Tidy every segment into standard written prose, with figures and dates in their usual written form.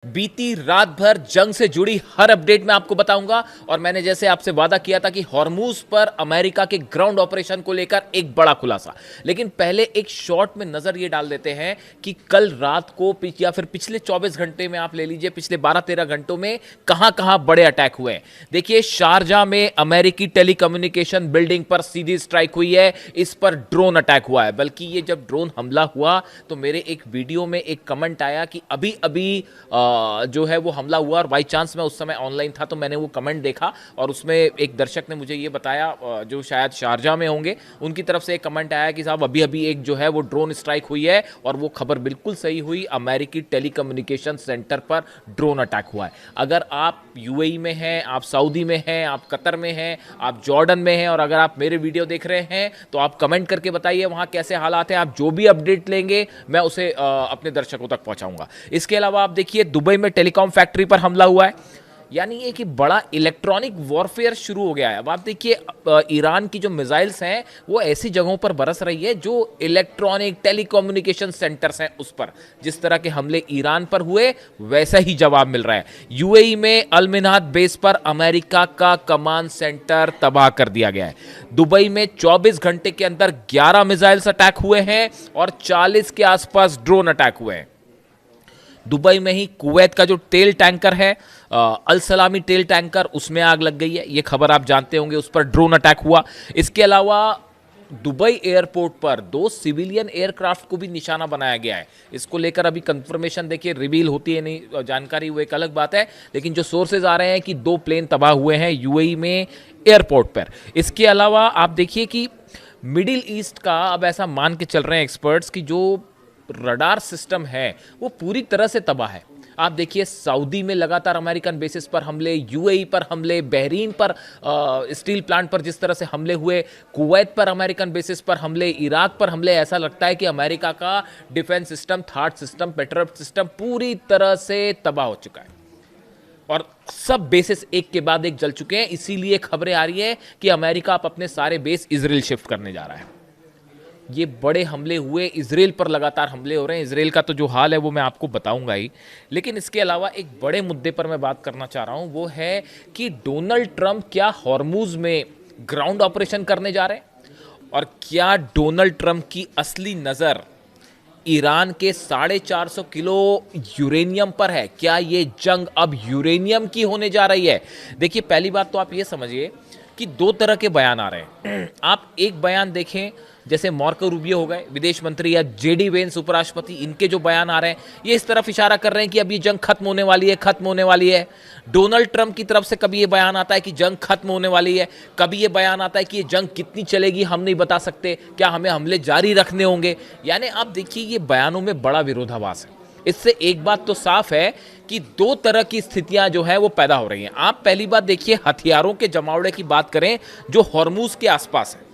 बीती रात भर जंग से जुड़ी हर अपडेट मैं आपको बताऊंगा। और मैंने जैसे आपसे वादा किया था कि हॉर्मूज पर अमेरिका के ग्राउंड ऑपरेशन को लेकर एक बड़ा खुलासा। लेकिन पहले एक शॉर्ट में नजर ये डाल देते हैं कि कल रात को या फिर पिछले 24 घंटे में आप ले लीजिए, पिछले 12-13 घंटों में कहां कहां बड़े अटैक हुए हैं। देखिए, शारजा में अमेरिकी टेलीकम्युनिकेशन बिल्डिंग पर सीधी स्ट्राइक हुई है, इस पर ड्रोन अटैक हुआ है। बल्कि ये जब ड्रोन हमला हुआ तो मेरे एक वीडियो में एक कमेंट आया कि अभी अभी जो है वो हमला हुआ, और बाई चांस मैं उस समय ऑनलाइन था तो मैंने वो कमेंट देखा और उसमें एक दर्शक ने मुझे ये बताया, जो शायद शारजा में होंगे, उनकी तरफ से एक कमेंट आया कि साहब अभी अभी एक जो है वो ड्रोन स्ट्राइक हुई है। और वो खबर बिल्कुल सही हुई, अमेरिकी टेलीकम्युनिकेशन सेंटर पर ड्रोन अटैक हुआ है। अगर आप यूएई में हैं, आप सऊदी में हैं, आप कतर में हैं, आप जॉर्डन में हैं, और अगर आप मेरे वीडियो देख रहे हैं तो आप कमेंट करके बताइए वहां कैसे हालात हैं। आप जो भी अपडेट लेंगे मैं उसे अपने दर्शकों तक पहुंचाऊंगा। इसके अलावा आप देखिए, दुबई में टेलीकॉम फैक्ट्री पर हमला हुआ है, यानी ये कि बड़ा इलेक्ट्रॉनिक वॉरफेयर शुरू हो गया है। अब आप देखिए, ईरान की जो मिसाइल्स हैं वो ऐसी जगहों पर बरस रही है जो इलेक्ट्रॉनिक टेलीकम्युनिकेशन सेंटर्स हैं, उस पर जिस तरह के हमले ईरान पर हुए वैसा ही जवाब मिल रहा है। यूएई में अल-मिन्हाद बेस पर अमेरिका का कमांड सेंटर तबाह कर दिया गया है। दुबई में 24 घंटे के अंदर 11 मिसाइल्स अटैक हुए हैं और 40 के आसपास ड्रोन अटैक हुए हैं। दुबई में ही कुवैत का जो तेल टैंकर है, अल सलामी तेल टैंकर, उसमें आग लग गई है, ये खबर आप जानते होंगे, उस पर ड्रोन अटैक हुआ। इसके अलावा दुबई एयरपोर्ट पर 2 सिविलियन एयरक्राफ्ट को भी निशाना बनाया गया है। इसको लेकर अभी कंफर्मेशन देखिए रिवील होती है नहीं जानकारी, वो एक अलग बात है, लेकिन जो सोर्सेज आ रहे हैं कि 2 प्लेन तबाह हुए हैं यूएई में एयरपोर्ट पर। इसके अलावा आप देखिए कि मिडिल ईस्ट का अब ऐसा मान के चल रहे हैं एक्सपर्ट्स कि जो रडार सिस्टम है वो पूरी तरह से तबाह है। आप देखिए, सऊदी में लगातार अमेरिकन बेसिस पर हमले, यूएई पर हमले, बहरीन पर स्टील प्लांट पर जिस तरह से हमले हुए, कुवैत पर अमेरिकन बेसिस पर हमले, इराक पर हमले। ऐसा लगता है कि अमेरिका का defence system, THAAD system, Patriot system पूरी तरह से तबाह हो चुका है और सब बेसिस एक के बाद एक जल चुके हैं। इसीलिए खबरें आ रही है कि अमेरिका अब अपने सारे बेस इजराइल शिफ्ट करने जा रहा है। ये बड़े हमले हुए, इजराइल पर लगातार हमले हो रहे हैं। इजराइल का तो जो हाल है वो मैं आपको बताऊंगा ही, लेकिन इसके अलावा एक बड़े मुद्दे पर मैं बात करना चाह रहा हूं, वो है कि डोनाल्ड ट्रंप क्या हॉर्मूज में ग्राउंड ऑपरेशन करने जा रहे हैं, और क्या डोनाल्ड ट्रंप की असली नज़र ईरान के 450 किलो यूरेनियम पर है। क्या ये जंग अब यूरेनियम की होने जा रही है? देखिए, पहली बात तो आप ये समझिए कि 2 तरह के बयान आ रहे हैं। आप एक बयान देखें, जैसे मार्को रूबियो हो गए विदेश मंत्री, या जेडी वेंस उपराष्ट्रपति, इनके जो बयान आ रहे हैं ये इस तरफ इशारा कर रहे हैं कि अब ये जंग खत्म होने वाली है, खत्म होने वाली है। डोनाल्ड ट्रंप की तरफ से कभी ये बयान आता है कि जंग खत्म होने वाली है, कभी ये बयान आता है कि ये जंग कितनी चलेगी हम नहीं बता सकते, क्या हमें हमले जारी रखने होंगे। यानी आप देखिए, ये बयानों में बड़ा विरोधाभास है। इससे एक बात तो साफ है कि 2 तरह की स्थितियां जो है वो पैदा हो रही हैं। आप पहली बात देखिए, हथियारों के जमावड़े की बात करें जो हॉर्मूज के आसपास है।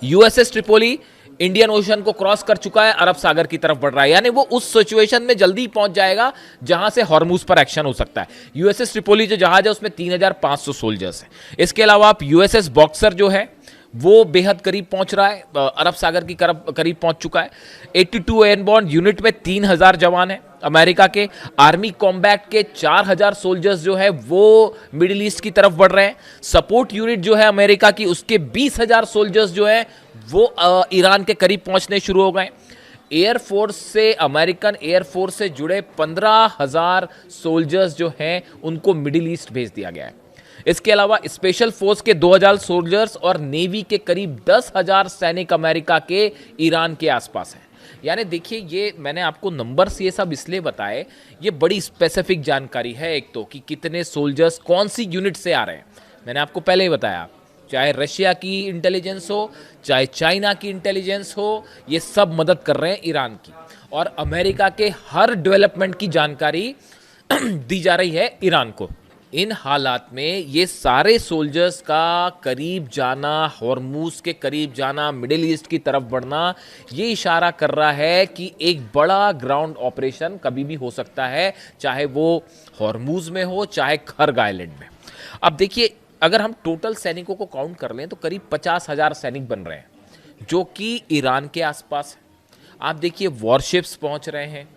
यूएसएस ट्रिपोली इंडियन ओशन को क्रॉस कर चुका है, अरब सागर की तरफ बढ़ रहा है, यानी वो उस सिचुएशन में जल्दी पहुंच जाएगा जहां से हॉर्मूज पर एक्शन हो सकता है। यूएसएस ट्रिपोली जो जहाज है उसमें 3,500 सोल्जर्स हैं। इसके अलावा आप यूएसएस बॉक्सर जो है वो बेहद करीब पहुंच रहा है, अरब सागर की करीब पहुंच चुका है। 82 एयरबॉर्न यूनिट में 3,000 जवान हैं अमेरिका के। आर्मी कॉम्बैट के 4,000 सोल्जर्स जो है वो मिडिल ईस्ट की तरफ बढ़ रहे हैं। सपोर्ट यूनिट जो है अमेरिका की, उसके 20,000 सोल्जर्स जो है वो ईरान के करीब पहुंचने शुरू हो गए। एयरफोर्स से, अमेरिकन एयरफोर्स से जुड़े 15,000 सोल्जर्स जो हैं उनको मिडिल ईस्ट भेज दिया गया है। इसके अलावा स्पेशल फोर्स के 2,000 सोल्जर्स और नेवी के करीब 10,000 सैनिक अमेरिका के ईरान के आसपास हैं। यानी देखिए, ये मैंने आपको नंबर्स ये सब इसलिए बताए, ये बड़ी स्पेसिफिक जानकारी है एक तो, कि कितने सोल्जर्स कौन सी यूनिट से आ रहे हैं। मैंने आपको पहले ही बताया, चाहे रशिया की इंटेलिजेंस हो, चाहे चाइना की इंटेलिजेंस हो, ये सब मदद कर रहे हैं ईरान की, और अमेरिका के हर डेवलपमेंट की जानकारी दी जा रही है ईरान को। इन हालात में ये सारे सोल्जर्स का करीब जाना, हॉर्मूज के करीब जाना, मिडिल ईस्ट की तरफ बढ़ना, ये इशारा कर रहा है कि एक बड़ा ग्राउंड ऑपरेशन कभी भी हो सकता है, चाहे वो हॉर्मूज में हो, चाहे खर्ग आइलैंड में। अब देखिए, अगर हम टोटल सैनिकों को काउंट कर लें तो करीब 50,000 सैनिक बन रहे हैं जो कि ईरान के आसपास है। आप देखिए, वॉरशिप्स पहुंच रहे हैं,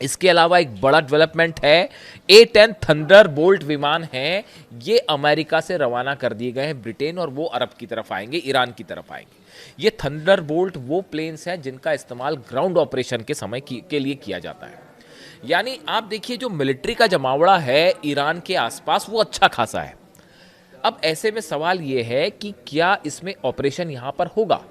इसके अलावा एक बड़ा डेवलपमेंट है, A-10 थंडरबोल्ट विमान हैं, ये अमेरिका से रवाना कर दिए गए हैं ब्रिटेन, और वो अरब की तरफ आएंगे, ईरान की तरफ आएंगे। ये थंडरबोल्ट वो प्लेन्स हैं जिनका इस्तेमाल ग्राउंड ऑपरेशन के समय के लिए किया जाता है। यानी आप देखिए जो मिलिट्री का जमावड़ा है ईरान के आसपास वो अच्छा खासा है। अब ऐसे में सवाल ये है कि क्या इसमें ऑपरेशन यहां पर होगा,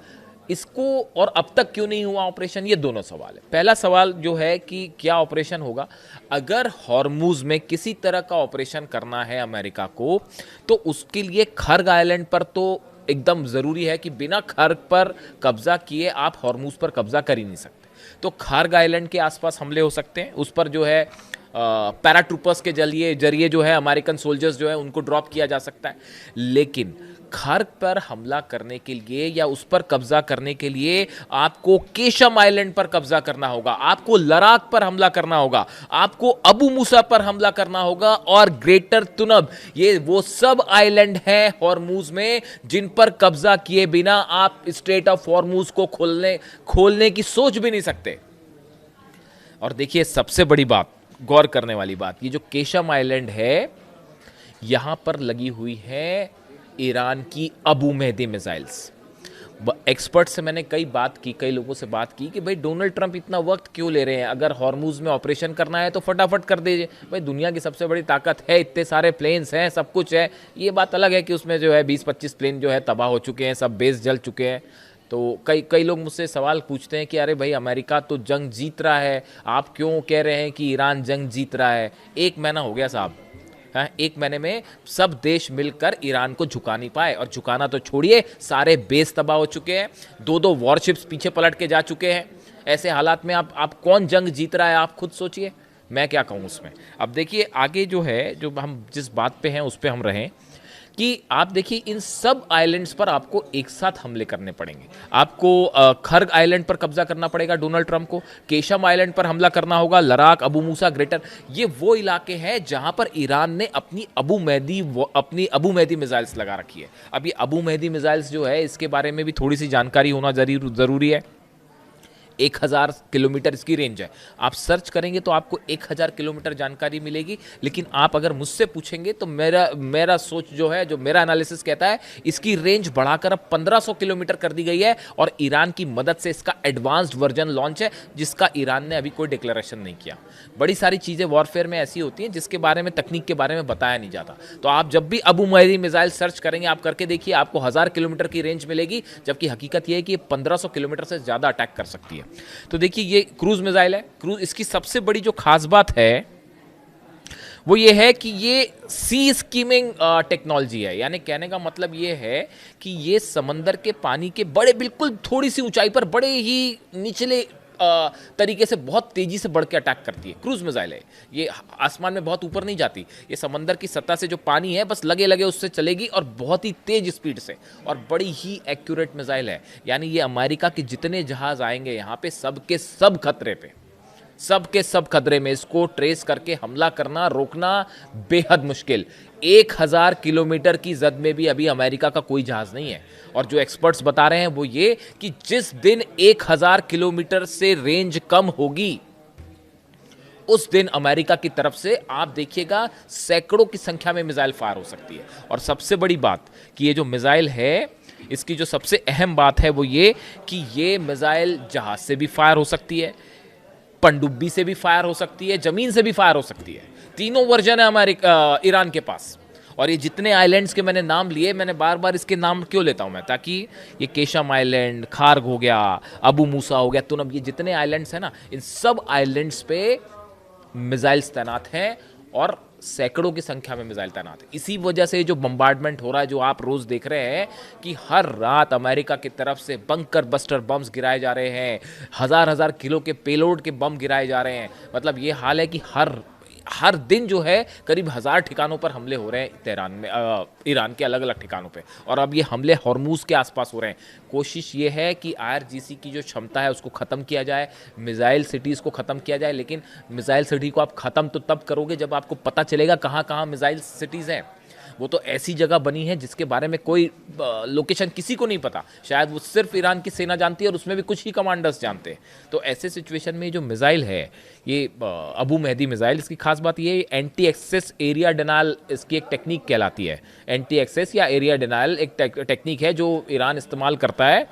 इसको, और अब तक क्यों नहीं हुआ ऑपरेशन, ये दोनों सवाल है। पहला सवाल जो है कि क्या ऑपरेशन होगा, अगर हॉर्मूज में किसी तरह का ऑपरेशन करना है अमेरिका को, तो उसके लिए खर्ग आइलैंड पर तो एकदम ज़रूरी है कि बिना खर्ग पर कब्जा किए आप हॉर्मूज पर कब्जा कर ही नहीं सकते। तो खर्ग आइलैंड के आसपास हमले हो सकते हैं, उस पर जो है पैराट्रूपर्स के जरिए जो है अमेरिकन सोल्जर्स जो है उनको ड्रॉप किया जा सकता है। लेकिन खर्ग पर हमला करने के लिए या उस पर कब्जा करने के लिए आपको केशम आइलैंड पर कब्जा करना होगा, आपको लद्दाख पर हमला करना होगा, आपको अबू मूसा पर हमला करना होगा, और ग्रेटर तुनब, ये वो सब आइलैंड हैं हॉर्मूज में जिन पर कब्जा किए बिना आप स्ट्रेट ऑफ हॉर्मूज को खोलने की सोच भी नहीं सकते। और देखिए सबसे बड़ी बात, गौर करने वाली बात, ये जो केशम आइलैंड है यहां पर लगी हुई है ईरान की अबू मेहदी मिसाइल्स। एक्सपर्ट से मैंने कई लोगों से बात की कि भाई डोनाल्ड ट्रंप इतना वक्त क्यों ले रहे हैं, अगर हॉर्मूज में ऑपरेशन करना है तो फटाफट कर दीजिए, भाई दुनिया की सबसे बड़ी ताकत है, इतने सारे प्लेन्स हैं, सब कुछ है। ये बात अलग है कि उसमें जो है 20-25 प्लेन जो है तबाह हो चुके हैं, सब बेस जल चुके हैं। तो कई लोग मुझसे सवाल पूछते हैं कि अरे भाई अमेरिका तो जंग जीत रहा है, आप क्यों कह रहे हैं कि ईरान जंग जीत रहा है। 1 महीना हो गया साहब, हाँ, 1 महीने में सब देश मिलकर ईरान को झुका नहीं पाए, और झुकाना तो छोड़िए, सारे बेस तबाह हो चुके हैं, 2-2 वॉरशिप्स पीछे पलट के जा चुके हैं। ऐसे हालात में आप कौन जंग जीत रहा है, आप खुद सोचिए, मैं क्या कहूँ उसमें। अब देखिए आगे जो है, जो हम जिस बात पे हैं उस पे हम रहें, कि आप देखिए इन सब आइलैंड्स पर आपको एक साथ हमले करने पड़ेंगे। आपको खर्ग आइलैंड पर कब्जा करना पड़ेगा डोनाल्ड ट्रंप को, केशम आइलैंड पर हमला करना होगा, लद्दाख, अबू मूसा, ग्रेटर, ये वो इलाके हैं जहां पर ईरान ने अपनी अबू मेहदी मिसाइल्स लगा रखी है। अब ये अबू मेहदी मिसाइल्स जो है इसके बारे में भी थोड़ी सी जानकारी होना ज़रूरी है। 1000 किलोमीटर इसकी रेंज है, आप सर्च करेंगे तो आपको 1000 किलोमीटर जानकारी मिलेगी। लेकिन आप अगर मुझसे पूछेंगे तो मेरा सोच जो है, जो मेरा एनालिसिस कहता है, इसकी रेंज बढ़ाकर अब 1500 किलोमीटर कर दी गई है, और ईरान की मदद से इसका एडवांस्ड वर्जन लॉन्च है, जिसका ईरान ने अभी कोई डिक्लेरेशन नहीं किया। बड़ी सारी चीज़ें वॉरफेयर में ऐसी होती हैं जिसके बारे में, तकनीक के बारे में बताया नहीं जाता। तो आप जब भी अबू मेहदी मिसाइल सर्च करेंगे, आप करके देखिए, आपको 1000 किलोमीटर की रेंज मिलेगी, जबकि हकीकत यह है कि ये 1500 किलोमीटर से ज़्यादा अटैक कर सकती है। तो देखिए ये क्रूज मिसाइल है, क्रूज, इसकी सबसे बड़ी जो खास बात है वो ये है कि ये सी स्कीमिंग टेक्नोलॉजी है। यानी कहने का मतलब ये है कि ये समंदर के पानी के बिल्कुल थोड़ी सी ऊंचाई पर बड़े ही निचले तरीके से बहुत तेजी से बढ़ के अटैक करती है। क्रूज मिसाइल है, ये आसमान में बहुत ऊपर नहीं जाती, ये समंदर की सतह से जो पानी है बस लगे लगे उससे चलेगी, और बहुत ही तेज स्पीड से, और बड़ी ही एक्यूरेट मिसाइल है। यानी ये अमेरिका के जितने जहाज आएंगे यहाँ पे, सबके सब खतरे पे, सबके सब खतरे में, इसको ट्रेस करके हमला करना, रोकना बेहद मुश्किल। 1000 किलोमीटर की जद में भी अभी अमेरिका का कोई जहाज नहीं है। और जो एक्सपर्ट्स बता रहे हैं वो ये कि जिस दिन 1000 किलोमीटर से रेंज कम होगी, उस दिन अमेरिका की तरफ से आप देखिएगा सैकड़ों की संख्या में मिसाइल फायर हो सकती है। और सबसे बड़ी बात कि ये जो मिसाइल है, इसकी जो सबसे अहम बात है वो ये कि ये मिसाइल जहाज से भी फायर हो सकती है, पनडुब्बी से भी फायर हो सकती है, जमीन से भी फायर हो सकती है। तीनों वर्जन है ईरान के पास। और ये जितने आइलैंड्स के मैंने नाम लिए, मैंने बार बार इसके नाम क्यों लेता हूं मैं, ताकि ये केशम आइलैंड, खार्ग हो गया, अबू मूसा हो गया, तुनब, ये जितने आइलैंड्स हैं ना, इन सब आइलैंड्स पे मिसाइल्स तैनात हैं, और सैकड़ों की संख्या में मिसाइल तैनात है। इसी वजह से जो बम्बार्डमेंट हो रहा है, जो आप रोज देख रहे हैं कि हर रात अमेरिका की तरफ से बंकर बस्टर बम्स गिराए जा रहे हैं, 1000 किलो के पेलोड के बम गिराए जा रहे हैं। मतलब ये हाल है कि हर दिन जो है करीब 1000 ठिकानों पर हमले हो रहे हैं तेहरान में, ईरान के अलग अलग ठिकानों पे। और अब ये हमले हॉर्मूज के आसपास हो रहे हैं। कोशिश ये है कि IRGC की जो क्षमता है उसको ख़त्म किया जाए, मिसाइल सिटीज़ को ख़त्म किया जाए। लेकिन मिसाइल सिटी को आप ख़त्म तो तब करोगे जब आपको पता चलेगा कहाँ कहाँ मिसाइल सिटीज़ हैं। वो तो ऐसी जगह बनी है जिसके बारे में कोई लोकेशन किसी को नहीं पता, शायद वो सिर्फ ईरान की सेना जानती है और उसमें भी कुछ ही कमांडर्स जानते हैं। तो ऐसे सिचुएशन में जो मिसाइल है ये अबू मेहदी मिसाइल, इसकी खास बात ये एंटी एक्सेस एरिया डिनायल इसकी एक टेक्निक कहलाती है। एंटी एक्सेस या एरिया डिनायल एक टेक्निक है जो ईरान इस्तेमाल करता है,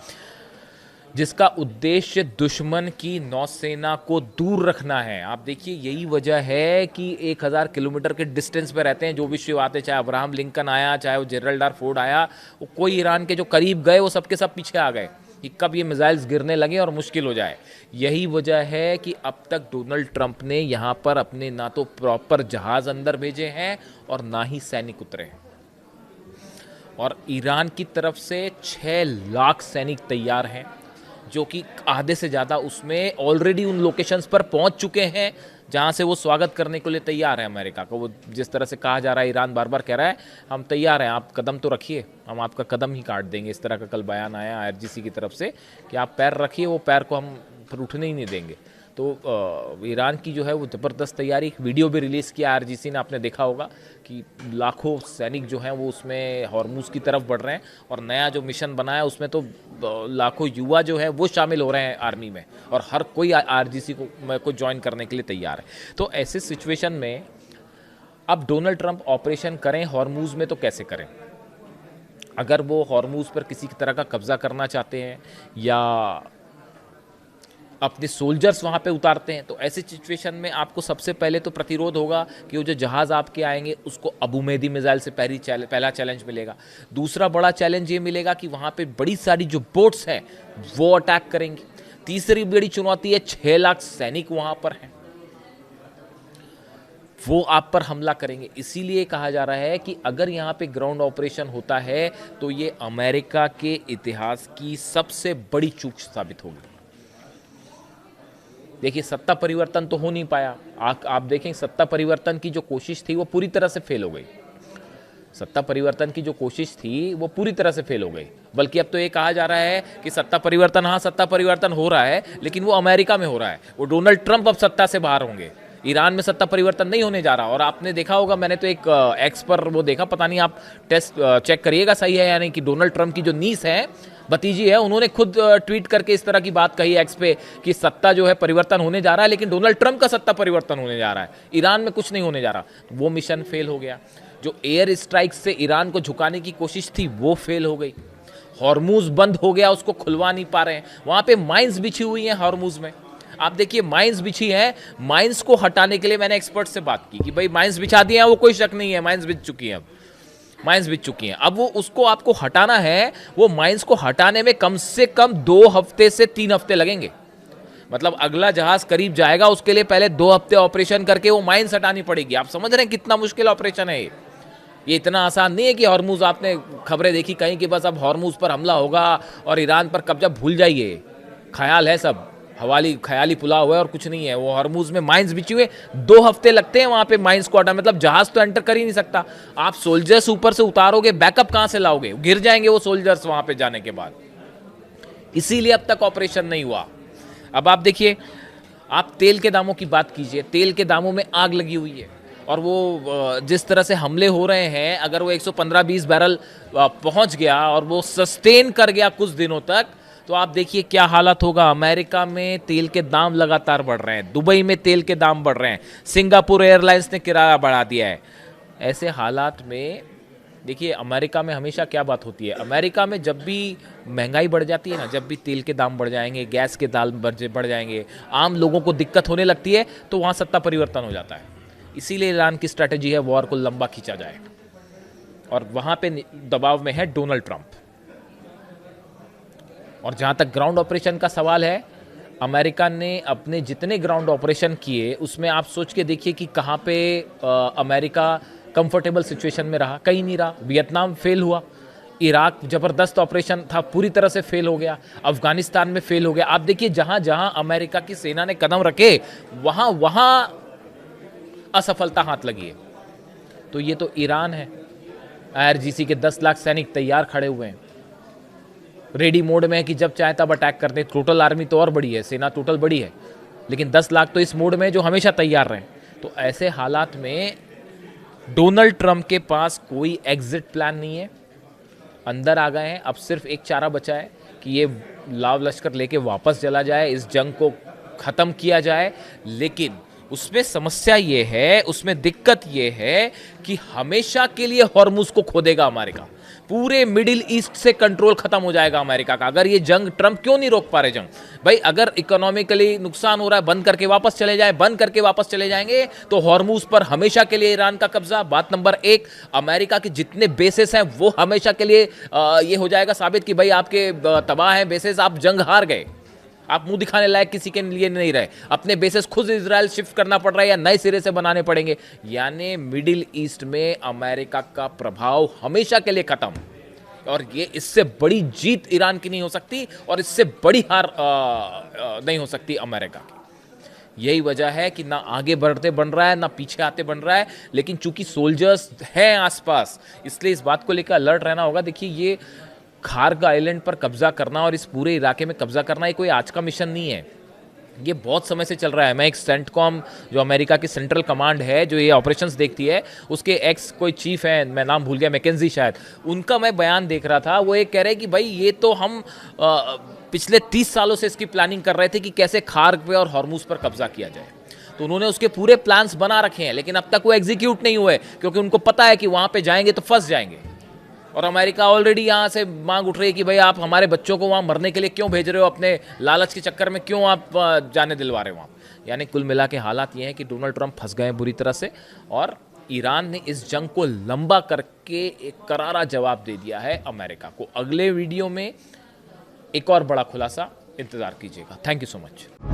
जिसका उद्देश्य दुश्मन की नौसेना को दूर रखना है। आप देखिए यही वजह है कि 1000 किलोमीटर के डिस्टेंस पे रहते हैं जो भी शिप आते, चाहे अब्राहम लिंकन आया, चाहे वो जेरल्ड आर फोर्ड आया, वो कोई ईरान के जो करीब गए वो सबके सब पीछे आ गए कि कब ये मिसाइल्स गिरने लगे और मुश्किल हो जाए। यही वजह है कि अब तक डोनाल्ड ट्रंप ने यहाँ पर अपने ना तो प्रॉपर जहाज़ अंदर भेजे हैं और ना ही सैनिक उतरे हैं। और ईरान की तरफ से 6 लाख सैनिक तैयार हैं, जो कि आधे से ज़्यादा उसमें ऑलरेडी उन लोकेशंस पर पहुंच चुके हैं जहां से वो स्वागत करने के लिए तैयार है अमेरिका को। वो जिस तरह से कहा जा रहा है, ईरान बार बार कह रहा है हम तैयार हैं, आप कदम तो रखिए, हम आपका कदम ही काट देंगे। इस तरह का कल बयान आया आईआरजीसी की तरफ से कि आप पैर रखिए, वो पैर को हम फिर उठने ही नहीं देंगे। तो ईरान की जो है वो ज़बरदस्त तैयारी, एक वीडियो भी रिलीज़ किया आईआरजीसी ने, आपने देखा होगा कि लाखों सैनिक जो हैं वो उसमें हॉर्मुज़ की तरफ बढ़ रहे हैं। और नया जो मिशन बना है उसमें तो लाखों युवा जो है वो शामिल हो रहे हैं आर्मी में, और हर कोई आईआरजीसी को ज्वाइन करने के लिए तैयार है। तो ऐसे सिचुएशन में अब डोनाल्ड ट्रंप ऑपरेशन करें हॉर्मुज़ में तो कैसे करें? अगर वो हॉर्मुज़ पर किसी तरह का कब्ज़ा करना चाहते हैं या अपने सोल्जर्स वहाँ पे उतारते हैं, तो ऐसे सिचुएशन में आपको सबसे पहले तो प्रतिरोध होगा कि वो जो जहाज़ आपके आएंगे उसको अबू मेहदी मिसाइल से पहला चैलेंज मिलेगा। दूसरा बड़ा चैलेंज ये मिलेगा कि वहाँ पे बड़ी सारी जो बोट्स हैं वो अटैक करेंगी। तीसरी बड़ी चुनौती है 6 लाख सैनिक वहाँ पर हैं, वो आप पर हमला करेंगे। इसीलिए कहा जा रहा है कि अगर यहाँ पे ग्राउंड ऑपरेशन होता है तो ये अमेरिका के इतिहास की सबसे बड़ी चूक साबित होगी। देखिए सत्ता परिवर्तन तो हो नहीं पाया, आप देखें सत्ता परिवर्तन की जो कोशिश थी वो पूरी तरह से फेल हो गई। सत्ता परिवर्तन की जो कोशिश थी वो पूरी तरह से फेल हो गई। बल्कि अब तो ये कहा जा रहा है कि सत्ता परिवर्तन, हाँ सत्ता परिवर्तन हो रहा है, लेकिन वो अमेरिका में हो रहा है। वो डोनाल्ड ट्रंप अब सत्ता से बाहर होंगे, ईरान में सत्ता परिवर्तन नहीं होने जा रहा। और आपने देखा होगा, मैंने तो एक एक्स पर वो देखा, पता नहीं आप टेस्ट चेक करिएगा सही है या नहीं, कि डोनाल्ड ट्रंप की जो नीस है, भतीजी है, उन्होंने खुद ट्वीट करके इस तरह की बात कही एक्स पे कि सत्ता जो है परिवर्तन होने जा रहा है, लेकिन डोनाल्ड ट्रंप का सत्ता परिवर्तन होने जा रहा है, ईरान में कुछ नहीं होने जा रहा। वो मिशन फेल हो गया। जो एयर स्ट्राइक से ईरान को झुकाने की कोशिश थी वो फेल हो गई। हॉर्मुज बंद हो गया, उसको खुलवा नहीं पा रहे हैं। वहां पे माइंस बिछी हुई हैं हॉर्मुज में, आप देखिए माइंस बिछी है। माइंस को हटाने के लिए मैंने एक्सपर्ट से बात की कि भाई माइंस बिछा दिए हैं, वो कोई शक नहीं है, माइंस बिछ चुकी हैं, अब माइंस बिछ चुकी हैं। अब वो उसको आपको हटाना है, वो माइंस को हटाने में कम से कम 2 हफ्ते से 3 हफ्ते लगेंगे। मतलब अगला जहाज करीब जाएगा, उसके लिए पहले 2 हफ्ते ऑपरेशन करके वो माइंस हटानी पड़ेगी। आप समझ रहे हैं कितना मुश्किल ऑपरेशन है ये इतना आसान नहीं है कि हॉर्मुज, आपने खबरें देखी कहीं कि बस अब हॉर्मुज पर हमला होगा और ईरान पर कब्जा, भूल जाइए, ख्याल है सब, ख्याली पुलाव हुआ है और कुछ नहीं है। वो हॉर्मुज में माइंस बिछी हुए, 2 हफ्ते लगते हैं वहां पे माइंस को हटा, मतलब जहाज तो एंटर कर ही नहीं सकता। आप सोल्जर्स ऊपर से उतारोगे, बैकअप कहां से लाओगे? गिर जाएंगे वो सोल्जर्स वहां पे जाने के बाद। इसीलिए अब तक ऑपरेशन नहीं हुआ। अब आप देखिए, आप तेल के दामों की बात कीजिए, तेल के दामों में आग लगी हुई है, और वो जिस तरह से हमले हो रहे हैं, अगर वो 115-20 बैरल पहुंच गया और वो सस्टेन कर गया कुछ दिनों तक, तो आप देखिए क्या हालत होगा। अमेरिका में तेल के दाम लगातार बढ़ रहे हैं, दुबई में तेल के दाम बढ़ रहे हैं, सिंगापुर एयरलाइंस ने किराया बढ़ा दिया है। ऐसे हालात में देखिए, अमेरिका में हमेशा क्या बात होती है, अमेरिका में जब भी महंगाई बढ़ जाती है ना, जब भी तेल के दाम बढ़ जाएंगे, गैस के दाम बढ़ जाएंगे, आम लोगों को दिक्कत होने लगती है, तो वहाँ सत्ता परिवर्तन हो जाता है। इसीलिए ईरान की स्ट्रैटेजी है वॉर को लंबा खींचा जाए, और वहाँ पे दबाव में है डोनाल्ड ट्रंप। और जहाँ तक ग्राउंड ऑपरेशन का सवाल है, अमेरिका ने अपने जितने ग्राउंड ऑपरेशन किए उसमें आप सोच के देखिए कि कहाँ पे अमेरिका कंफर्टेबल सिचुएशन में रहा, कहीं नहीं रहा। वियतनाम फेल हुआ, इराक ज़बरदस्त ऑपरेशन था, पूरी तरह से फेल हो गया, अफगानिस्तान में फेल हो गया। आप देखिए जहाँ जहाँ अमेरिका की सेना ने कदम रखे वहाँ वहाँ असफलता हाथ लगी है। तो ये तो ईरान है, आईआरजीसी के 10 लाख सैनिक तैयार खड़े हुए हैं, रेडी मोड में है कि जब चाहे तब अटैक कर दे। टोटल आर्मी तो और बड़ी है, सेना टोटल बड़ी है, लेकिन 10 लाख तो इस मोड में है जो हमेशा तैयार रहें। तो ऐसे हालात में डोनाल्ड ट्रंप के पास कोई एग्जिट प्लान नहीं है, अंदर आ गए हैं। अब सिर्फ एक चारा बचा है कि ये लाव लश्कर लेके वापस चला जाए, इस जंग को ख़त्म किया जाए। लेकिन उसमें समस्या ये है, उसमें दिक्कत ये है कि हमेशा के लिए हॉर्मुज को खो देगा अमेरिका। पूरे मिडिल ईस्ट से कंट्रोल खत्म हो जाएगा अमेरिका का। अगर ये जंग, ट्रंप क्यों नहीं रोक पा रहे जंग? भाई अगर इकोनॉमिकली नुकसान हो रहा है, बंद करके वापस चले जाए, बंद करके वापस चले जाएंगे तो हॉर्मुज पर हमेशा के लिए ईरान का कब्जा। बात नंबर एक, अमेरिका के जितने बेसेस हैं वो हमेशा के लिए ये हो जाएगा साबित कि भाई आपके तबाह हैं बेसेस, आप जंग हार गए, आप मुंह दिखाने लायक किसी के लिए नहीं रहे, अपने बेसेस खुद इजराइल शिफ्ट करना पड़ रहा है या नए सिरे से बनाने पड़ेंगे। यानी मिडिल ईस्ट में अमेरिका का प्रभाव हमेशा के लिए खत्म। और ये इससे बड़ी जीत ईरान की नहीं हो सकती और इससे बड़ी हार नहीं हो सकती अमेरिका की। यही वजह है कि ना आगे बढ़ते बन रहा है, ना पीछे आते बन रहा है। लेकिन चूंकि सोल्जर्स हैं आसपास, इसलिए इस बात को लेकर अलर्ट रहना होगा। देखिए, ये खार्ग आइलैंड पर कब्जा करना और इस पूरे इलाके में कब्जा करना ये कोई आज का मिशन नहीं है, ये बहुत समय से चल रहा है। मैं एक सेंटकॉम, जो अमेरिका की सेंट्रल कमांड है जो ये ऑपरेशंस देखती है, उसके एक्स कोई चीफ हैं, मैं नाम भूल गया, मैकेंजी शायद, उनका मैं बयान देख रहा था। वो ये कह रहे हैं कि भाई ये तो हम पिछले 30 सालों से इसकी प्लानिंग कर रहे थे कि कैसे खार्ग पे और हॉर्मुज पर कब्जा किया जाए। तो उन्होंने उसके पूरे प्लान्स बना रखे हैं, लेकिन अब तक वो एग्जीक्यूट नहीं हुए, क्योंकि उनको पता है कि वहाँ पे जाएंगे तो फंस जाएंगे। और अमेरिका ऑलरेडी यहाँ से मांग उठ रही है कि भाई आप हमारे बच्चों को वहाँ मरने के लिए क्यों भेज रहे हो, अपने लालच के चक्कर में क्यों आप जाने दिलवा रहे हो वहाँ। यानी कुल मिला के हालात ये हैं कि डोनाल्ड ट्रंप फंस गए बुरी तरह से, और ईरान ने इस जंग को लंबा करके एक करारा जवाब दे दिया है अमेरिका को। अगले वीडियो में एक और बड़ा खुलासा इंतज़ार कीजिएगा। Thank you so much.